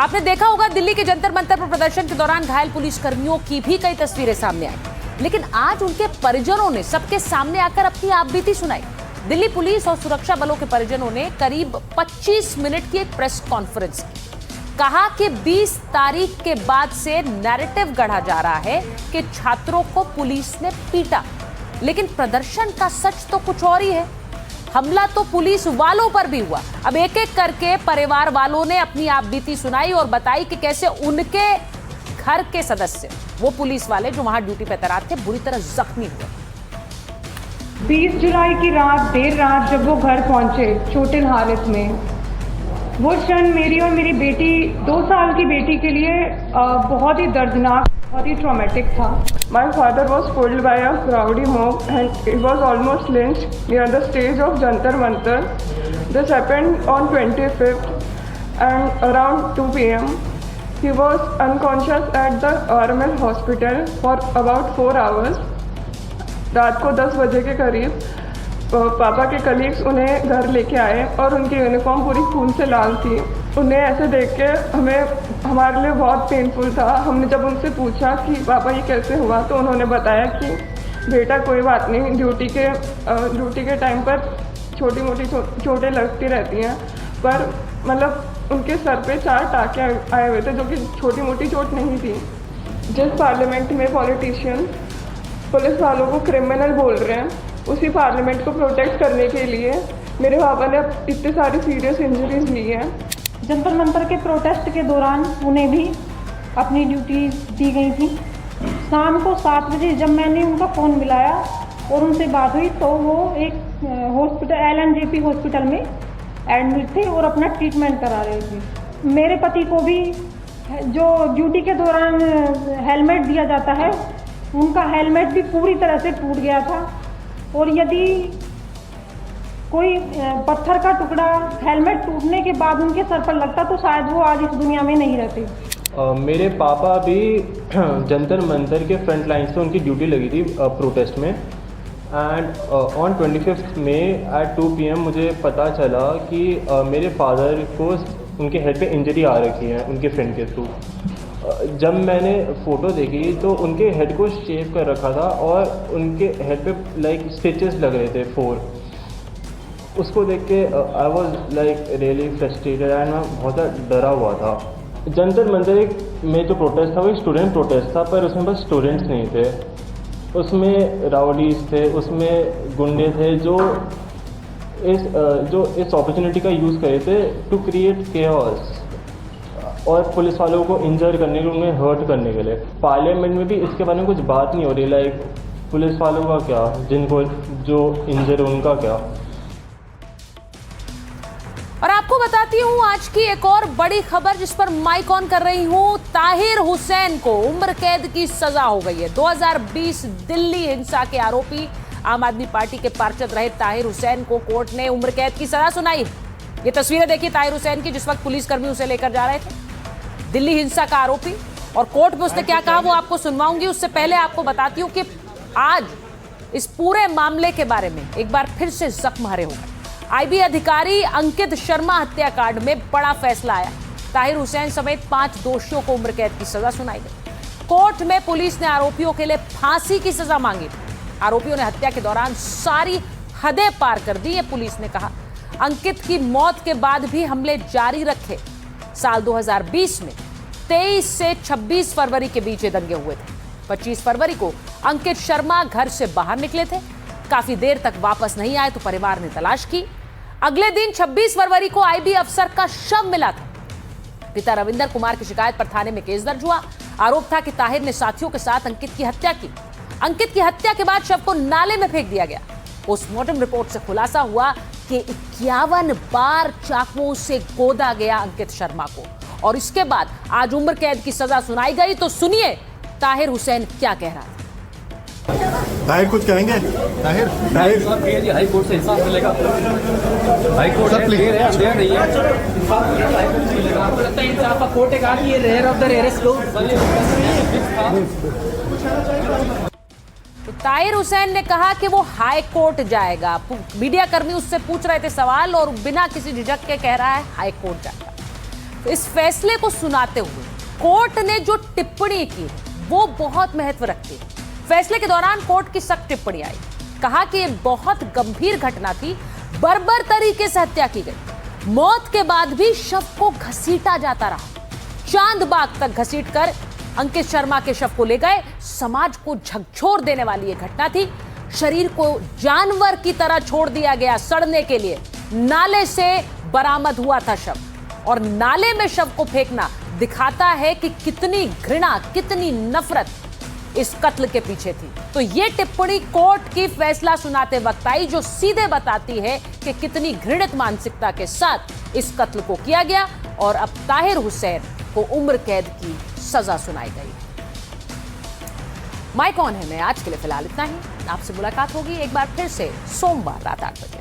आपने देखा होगा दिल्ली के जंतर मंतर पर प्रदर्शन के दौरान घायल पुलिस कर्मियों की भी कई तस्वीरें सामने आई, लेकिन आज उनके परिजनों ने सबके सामने आकर अपनी आपबीती सुनाई। दिल्ली पुलिस और सुरक्षा बलों के परिजनों ने करीब 25 मिनट की एक प्रेस कॉन्फ्रेंस की। कहा कि 20 तारीख के बाद से नैरेटिव गढ़ा जा रहा है कि छात्रों को पुलिस ने पीटा, लेकिन प्रदर्शन का सच तो कुछ और ही है। हमला तो पुलिस वालों पर भी हुआ। अब एक एक करके परिवार वालों ने अपनी आपबीती सुनाई और बताई कि कैसे उनके घर के सदस्य, वो पुलिस वाले जो वहां ड्यूटी पे तैनात थे, बुरी तरह जख्मी हुए। 20 जुलाई की रात, देर रात जब वो घर पहुंचे चोटिल हालत में, वो क्षण मेरी और मेरी बेटी 2 साल की बेटी के लिए बहुत ही दर्दनाक, बहुत ही ट्रॉमेटिक था। My father was pulled by a rowdy mob and he was almost lynched near the stage of Jantar Mantar. This happened on 25th and around 2 p.m. He was unconscious at the RML hospital for about 4 hours. रात को 10 बजे के करीब पापा के colleagues उन्हें घर लेके आए और उनकी यूनिफॉर्म पूरी खून से लाल थी। उन्हें ऐसे देख के हमारे लिए बहुत पेनफुल था। हमने जब उनसे पूछा कि पापा ये कैसे हुआ, तो उन्होंने बताया कि बेटा कोई बात नहीं, ड्यूटी के टाइम पर छोटी मोटी चोटें लगती रहती हैं, पर मतलब उनके सर पे 4 टाँके आए हुए थे, जो कि छोटी मोटी चोट नहीं थी। जिस पार्लियामेंट में पॉलिटिशियन पुलिस वालों को क्रिमिनल बोल रहे हैं, उसी पार्लियामेंट को प्रोटेक्ट करने के लिए मेरे पापा ने इतनी सारी सीरियस इंजरीज ली हैं। जंतर मंतर के प्रोटेस्ट के दौरान उन्हें भी अपनी ड्यूटी दी गई थी। शाम को 7 बजे जब मैंने उनका फ़ोन मिलाया और उनसे बात हुई, तो वो एक हॉस्पिटल LNJP हॉस्पिटल में एडमिट थे और अपना ट्रीटमेंट करा रहे थे। मेरे पति को भी जो ड्यूटी के दौरान हेलमेट दिया जाता है, उनका हेलमेट भी पूरी तरह से टूट गया था, और यदि कोई पत्थर का टुकड़ा हेलमेट टूटने के बाद उनके सर पर लगता तो शायद वो आज इस दुनिया में नहीं रहते। मेरे पापा भी जंतर मंतर के फ्रंट लाइन से उनकी ड्यूटी लगी थी प्रोटेस्ट में, एंड ऑन 25 मई एट 2 PM मुझे पता चला कि मेरे फादर को उनके हेड पे इंजरी आ रखी है उनके फ्रेंड के थ्रू। जब मैंने फ़ोटो देखी तो उनके हेड को शेव कर रखा था और उनके हेड पे लाइक स्टिचेस लग रहे थे 4। उसको देख के I was like really frustrated and मैं बहुत डरा हुआ था। जंतर मंतर में जो प्रोटेस्ट था वो एक स्टूडेंट प्रोटेस्ट था, पर उसमें बस स्टूडेंट्स नहीं थे, उसमें राउडीज थे, उसमें गुंडे थे जो इस अपॉर्चुनिटी का यूज़ करे थे टू क्रिएट केओस और पुलिस वालों को इंजर करने के लिए, उन्हें हर्ट करने के लिए। पार्लियामेंट में भी इसके बारे में कुछ बात नहीं हो रही, लाइक पुलिस वालों का क्या, जिनको जो इंजर उनका क्या। और आपको बताती हूँ आज की एक और बड़ी खबर जिस पर माइक ऑन कर रही हूँ। ताहिर हुसैन को उम्र कैद की सजा हो गई है। 2020 दिल्ली हिंसा के आरोपी आम आदमी पार्टी के पार्षद रहे ताहिर हुसैन को कोर्ट ने उम्र कैद की सजा सुनाई। ये तस्वीरें देखिए ताहिर हुसैन की, जिस वक्त पुलिसकर्मी उसे लेकर जा रहे थे। दिल्ली हिंसा का आरोपी, और कोर्ट में उसने क्या कहा वो आपको सुनवाऊंगी। उससे पहले आपको बताती हूँ कि आज इस पूरे मामले के बारे में एक बार फिर से जख्म हरे हो गए। IB अधिकारी अंकित शर्मा हत्याकांड में बड़ा फैसला आया। ताहिर हुसैन समेत 5 दोषियों को उम्र कैद की सजा सुनाई गई। कोर्ट में पुलिस ने आरोपियों के लिए फांसी की सजा मांगी। आरोपियों ने हत्या के दौरान सारी हदें पार कर दी है, पुलिस ने कहा। अंकित की मौत के बाद भी हमले जारी रखे। साल 2020 में 23 से 26 फरवरी के बीच ये दंगे हुए थे। 25 फरवरी को अंकित शर्मा घर से बाहर निकले थे, काफी देर तक वापस नहीं आए तो परिवार ने तलाश की। अगले दिन 26 फरवरी को IB अफसर का शव मिला था। पिता रविंदर कुमार की शिकायत पर थाने में केस दर्ज हुआ। आरोप था कि ताहिर ने साथियों के साथ अंकित की हत्या की। अंकित की हत्या के बाद शव को नाले में फेंक दिया गया। पोस्टमार्टम रिपोर्ट से खुलासा हुआ कि 51 बार चाकुओं से गोदा गया अंकित शर्मा को, और इसके बाद आज उम्र कैद की सजा सुनाई गई। तो सुनिए ताहिर हुसैन क्या कह रहा था। ताहिर कुछ कहेंगे? ताहिर हाई कोर्ट से इंसाफ मिलेगा। हाई कोर्ट है, दे रही है इंसाफ का। कोर्ट ने कहा कि ये रेयर ऑफ द रेयरेस्ट लोग। तो ताहिर हुसैन ने कहा कि वो हाई कोर्ट जाएगा। मीडिया कर्मी उससे पूछ रहे थे सवाल और बिना किसी झिझक के कह रहा है हाई कोर्ट जाएगा। इस फैसले को सुनाते हुए कोर्ट ने जो टिप्पणी की वो बहुत महत्व रखती है। फैसले के दौरान कोर्ट की सख्त टिप्पणी आई, कहा कि यह बहुत गंभीर घटना थी, बर्बर तरीके से हत्या की गई, मौत के बाद भी शव को घसीटा जाता रहा, चांदबाग तक घसीटकर अंकित शर्मा के शव को ले गए। समाज को झकझोर देने वाली यह घटना थी। शरीर को जानवर की तरह छोड़ दिया गया सड़ने के लिए। नाले से बरामद हुआ था शव, और नाले में शव को फेंकना दिखाता है कि कितनी घृणा, कितनी नफरत इस कत्ल के पीछे थी। तो ये टिप्पणी कोर्ट की फैसला सुनाते वक्त आई, जो सीधे बताती है कि कितनी घृणित मानसिकता के साथ इस कत्ल को किया गया। और अब ताहिर हुसैन को उम्र कैद की सजा सुनाई गई। माय कौन है में आज के लिए फिलहाल इतना ही। आपसे मुलाकात होगी एक बार फिर से सोमवार रात 8 बजे।